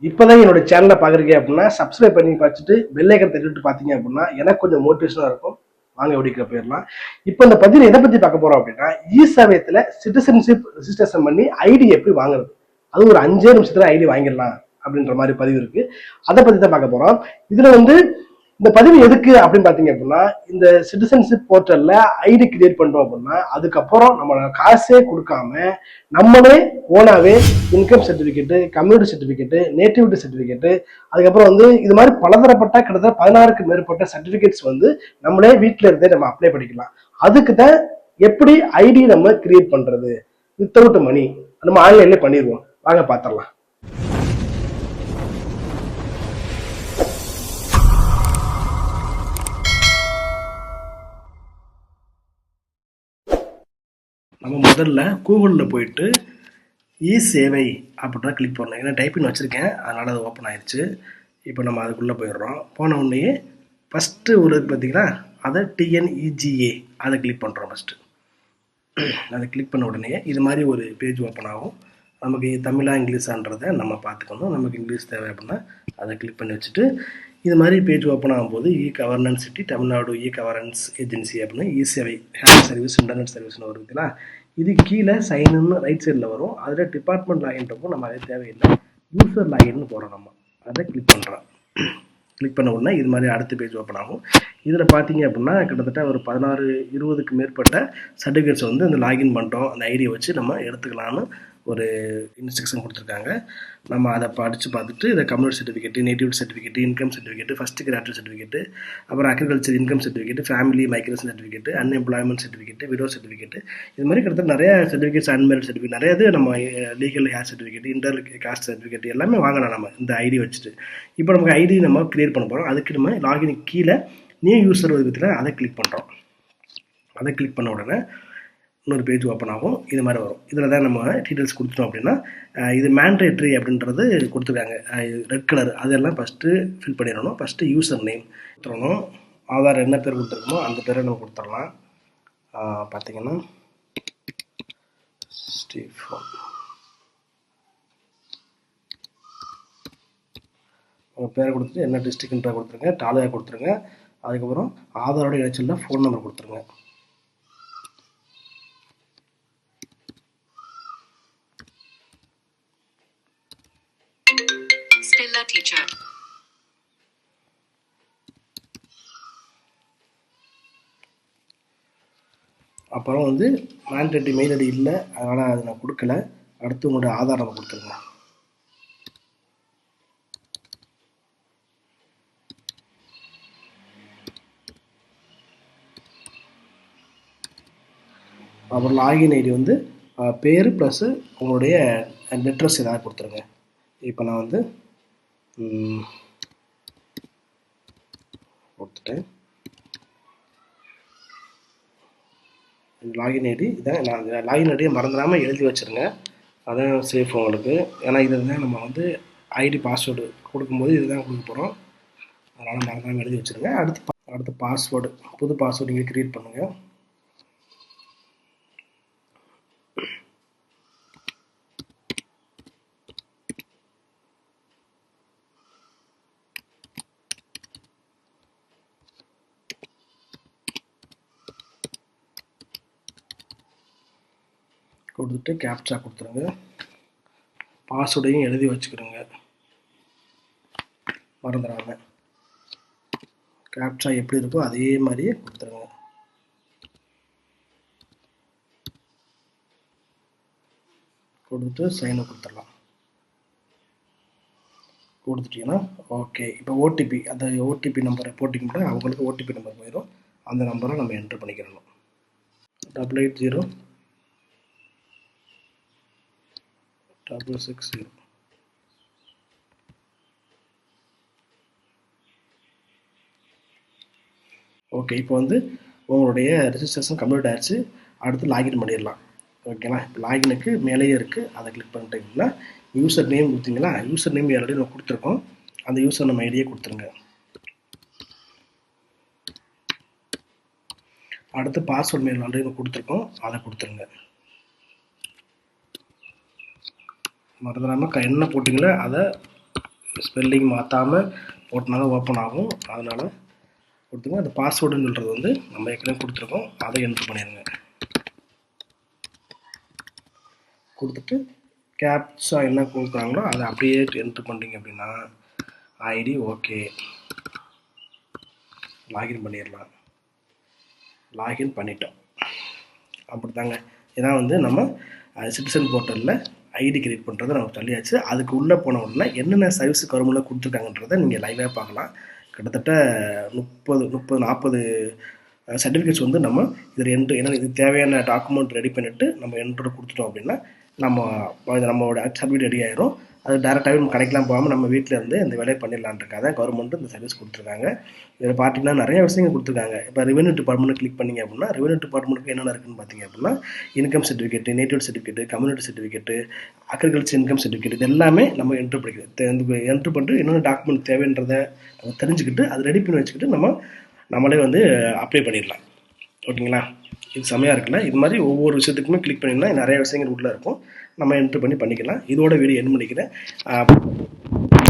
இப்போதான் என்னோட சேனலை பார்க்குறீங்க அப்படின்னா சப்ஸ்கிரைப் பண்ணி பார்த்துட்டு பெல் ஐக்கன் தட்டிட்டு பார்த்தீங்க அப்படின்னா எனக்கு கொஞ்சம் மோட்டிவேஷனாக இருக்கும். வாங்க வெடிக்கிற போயிடலாம். இப்போ இந்த பதிவு எதை பற்றி பார்க்க போகிறோம் அப்படின்னா இ-சேவையத்தில் சிட்டிசன்ஷிப் ரிஜிஸ்ட்ரேஷன் பண்ணி ஐடி எப்படி வாங்குறது, அது ஒரு 5 நிமிஷத்துல ஐடி வாங்கிடலாம் அப்படின்ற மாதிரி பதிவு இருக்கு. அதை பற்றி தான் பார்க்க போகிறோம். இதில் வந்து இந்த பதிவு எதுக்கு அப்படின்னு பாத்தீங்க அப்படின்னா, இந்த சிட்டிசன்ஷிப் போர்ட்டல்ல ஐடி கிரியேட் பண்றோம் அப்படின்னா அதுக்கப்புறம் நம்ம காசே கொடுக்காம நம்மளே ஓனாவே income certificate, community certificate, nativity certificate, அதுக்கப்புறம் வந்து இது மாதிரி பலதரப்பட்ட கிட்டத்தட்ட 16க்கு மேற்பட்ட சர்டிபிகேட்ஸ் வந்து நம்மளே வீட்டுல இருந்தே நம்ம அப்ளை பண்ணிக்கலாம். அதுக்கு தான் எப்படி ஐடி நம்ம கிரியேட் பண்றது வித்தவுட் மணி நம்ம ஆன்லைன்ல பண்ணிடுவோம். வாங்க பாத்திரலாம். நம்ம முதல்ல கூகுளில் போயிட்டு இ-சேவை அப்படின்னா கிளிக் பண்ணலாம். ஏன்னா டைப்பிங் வச்சுருக்கேன், அதனால் அது ஓப்பன் ஆயிடுச்சு. இப்போ நம்ம அதுக்குள்ளே போயிடுறோம். போன உடனே ஃபஸ்ட்டு ஒரு பார்த்தீங்கன்னா அதை டிஎன்இஜிஏ அதை கிளிக் பண்ணுறோம். ஃபஸ்ட்டு அதை கிளிக் பண்ண உடனே இது மாதிரி ஒரு பேஜ் ஓப்பன் ஆகும். நமக்கு தமிழா இங்கிலீஷான்றதை நம்ம பார்த்துக்கணும். நமக்கு இங்கிலீஷ் தேவை அப்படின்னா அதை கிளிக் பண்ணி வச்சுட்டு இது மாதிரி பேஜ் ஓப்பன் ஆகும்போது இ-கவர்னன்ஸ் சிட்டி தமிழ்நாடு இ-கவர்னன்ஸ் ஏஜென்சி அப்படின்னு இ-சேவை ஹேண்ட் சர்வீஸ் இன்டர்நெட் சர்வீஸ்னு வருதுங்களா. இது கீழே சைனுன்னு ரைட் சைடில் வரும். அதில் டிபார்ட்மெண்ட் லாகின் இருக்கும். நம்ம அதே தேவையில்லை, யூசர் லாகின்னு போகிறோம். நம்ம அதை கிளிக் பண்ணுறோம். கிளிக் பண்ண உடனே இது மாதிரி அடுத்த பேஜ் ஓப்பன் ஆகும். இதில் பார்த்தீங்க அப்படின்னா கிட்டத்தட்ட ஒரு 16-20க்கு மேற்பட்ட சர்டிஃபிகேட்ஸ் வந்து இந்த லாகின் பண்ணுறோம். அந்த ஐடியை வச்சு நம்ம எடுத்துக்கலான்னு ஒரு இன்ஸ்ட்ரக்ஷன் கொடுத்துருக்காங்க. நம்ம அதை படித்து பார்த்துட்டு இதை community certificate, nativity certificate, income certificate, first graduate certificate, அப்புறம் agriculture income certificate, family migration certificate, unemployment certificate, widow certificate, இது மாதிரி கிட்டத்தட்ட நிறைய சர்டிஃபிகேட்ஸ், அன்மேரிட் சர்டிஃபிகேட் நிறைய இது நம்ம legal hair certificate, inter cost certificate எல்லாமே வாங்கலாம் நம்ம இந்த ஐடி வச்சுட்டு. இப்போ நமக்கு ஐடி நம்ம கிரியேட் பண்ண போகிறோம். அதுக்கு நம்ம லாகின் கீழே நியூ யூசர் விதத்தில் அதை கிளிக் பண்ணுறோம். அதை கிளிக் பண்ண உடனே இன்னொரு பேஜ் ஓப்பன் ஆகும். இது மாதிரி வரும். இதில் தான் நம்ம டீட்டெயில்ஸ் கொடுத்துட்டோம் அப்படின்னா இது மேண்டேட்ரி அப்படின்றது கொடுத்துருக்காங்க ரெட் கலர். அதெல்லாம் ஃபஸ்ட்டு ஃபில் பண்ணிடணும். ஃபஸ்ட்டு யூசர் நேம் கொடுத்துடணும். ஆதார் என்ன பேர் கொடுத்துருக்கோமோ அந்த பேரை நம்ம கொடுத்துடலாம். பார்த்தீங்கன்னா ஸ்டீஃபன். உங்கள் பேரை கொடுத்துட்டு என்ன டிஸ்ட்ரிக்ட்ன்ற கொடுத்துருங்க, தாலுகா கொடுத்துருங்க. அதுக்கப்புறம் ஆதாரோட இணைச்சலில் ஃபோன் நம்பர் கொடுத்துருங்க. அப்புறம் வந்து மேண்டேட்டரி மெயில் ஐடி இல்லை, அதனால் அதை நான் கொடுக்கல. அடுத்து உங்களோட ஆதார் நம்பர் கொடுத்துருங்க. அப்புறம் லாகின் ஐடி வந்து பேர் ப்ளஸ்ஸு உங்களுடைய அட்ரஸ் ஏதாவது கொடுத்துருங்க. இப்போ நான் வந்து கொடுத்துட்டேன். லாகின் ஐடி இதான். நான் லாகின் ஐடியை மறந்துடாமல் எழுதி வச்சுருங்க, அதான் சேஃப் உங்களுக்கு. ஏன்னா இது தான் நம்ம வந்து ஐடி பாஸ்வேர்டு கொடுக்கும்போது இதுதான் கொடுக்க போகிறோம். அதனால் மறந்துடாமல் எழுதி வச்சுருங்க. அடுத்து பாஸ்வேர்டு, புது பாஸ்வேர்டு நீங்கள் க்ரியேட் பண்ணுங்கள். கொடுத்துட்டு கேப்சா கொடுத்துருங்க. பாஸ்வேர்டையும் எழுதி வச்சுக்கிறோங்க மறந்துடாமல். கேப்சா எப்படி இருக்கோ அதே மாதிரியே கொடுத்துருங்க. கொடுத்துட்டு சைனை கொடுத்துடலாம். கொடுத்துட்டிங்கன்னா ஓகே. இப்போ ஓடிபி, அந்த ஓடிபி நம்பரை போட்டிங்கன்னா அவங்களுக்கு ஓடிபி நம்பர் போயிடும். அந்த நம்பரை நம்ம என்ட்ரு பண்ணிக்கிறணும். 880-660. ஓகே. இப்போ வந்து உங்களுடைய ரெஜிஸ்ட்ரேஷன் கம்ப்ளீட் ஆகிடுச்சு. அடுத்து லாகின் பண்ணிடலாம். ஓகேங்களா. இப்போ லாகினுக்கு மேலேயே இருக்குது, அதை கிளிக் பண்ணிட்டீங்கன்னா யூசர் நேம் கொடுத்தீங்களா, யூசர் நேம் ஆல்ரெடி நம்ம கொடுத்துருக்கோம். அந்த யூசர் நம்ம ஐடியை கொடுத்துருங்க. அடுத்து பாஸ்வேர்ட் மெயில் ஆல்ரெடி நம்ம கொடுத்துருக்கோம், அதை கொடுத்துருங்க. மறந்துடாமல் என்ன போட்டிங்களோ அதை ஸ்பெல்லிங் மாற்றாமல் போட்டனால ஓப்பன் ஆகும். அதனால் கொடுத்துங்க. அந்த பாஸ்வேர்டுன்னு சொல்கிறது வந்து நம்ம ஏற்கனவே கொடுத்துருக்கோம், அதை என்ட்ரு பண்ணிடுங்க. கொடுத்துட்டு கேப்சா என்ன கொடுக்குறாங்களோ அதை அப்படியே என்ட்ரு பண்ணிட்டீங்க அப்படின்னா ஐடி ஓகே, லாகின் பண்ணிடலாம். லாகின் பண்ணிட்டோம். அப்படி தாங்க. இதான் வந்து நம்ம சிட்டிசன் போர்ட்டலில் ஐடி கிரியேட் பண்ணுறதை நம்ம சொல்லியாச்சு. அதுக்கு உள்ளே போன உடனே என்னென்ன சர்வீஸ் கவர்மெண்ட்டில் கொடுத்துருக்காங்கன்றதை நீங்கள் லைவாக பார்க்கலாம். கிட்டத்தட்ட 30-40 சர்டிஃபிகேட்ஸ் வந்து நம்ம இதில் ஏன்னா இது தேவையான டாக்குமெண்ட் ரெடி பண்ணிவிட்டு நம்ம என்ட்ரு கொடுத்துட்டோம் அப்படின்னா நம்மளோட சர்டிஃபிகேட் ரெடி ஆயிரும். அது டேரெக்டாகவே நம்ம கடைக்கெலாம் போகாமல் நம்ம வீட்டில் இருந்து இந்த வேலையை பண்ணிடலான்றக்காக தான் கவர்மெண்ட் இந்த சர்வீஸ் கொடுத்துருக்காங்க. இதில் பார்த்தீங்கன்னா நிறைய விஷயங்கள் கொடுத்துருக்காங்க. இப்போ ரெவென்யூ டிபார்ட்மெண்ட் கிளிக் பண்ணிங்க அப்படின்னா ரெவென்யூ டிபார்ட்மெண்ட்டுக்கு என்னென்ன இருக்குன்னு பார்த்தீங்க அப்படின்னா income certificate, native certificate, community certificate, agriculture income certificate, இது எல்லாமே நம்ம என்ட்ரு பண்ணிக்கிறது. என்ட்ரு பண்ணிட்டு என்னென்ன டாக்குமெண்ட் தேவைன்றதை நம்ம தெரிஞ்சுக்கிட்டு அதை ரெடி பண்ணி வச்சுக்கிட்டு நம்மளே வந்து அப்ளை பண்ணிடலாம். ஓகேங்களா? இது செமையாக இருக்குல்ல. இது மாதிரி ஒவ்வொரு விஷயத்துக்குமே கிளிக் பண்ணிங்கன்னா நிறைய விஷயங்கள் உள்ளே இருக்கும், நம்ம என்ட்ரு பண்ணிக்கலாம். இதோட வீடியோ எண்ட் பண்ணிக்கிறேன்.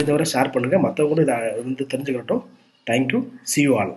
இதை வரை ஷேர் பண்ணுங்கள், மற்றவங்களும் இதை வந்து தெரிஞ்சுக்கிட்டோம். தேங்க்யூ. see you all.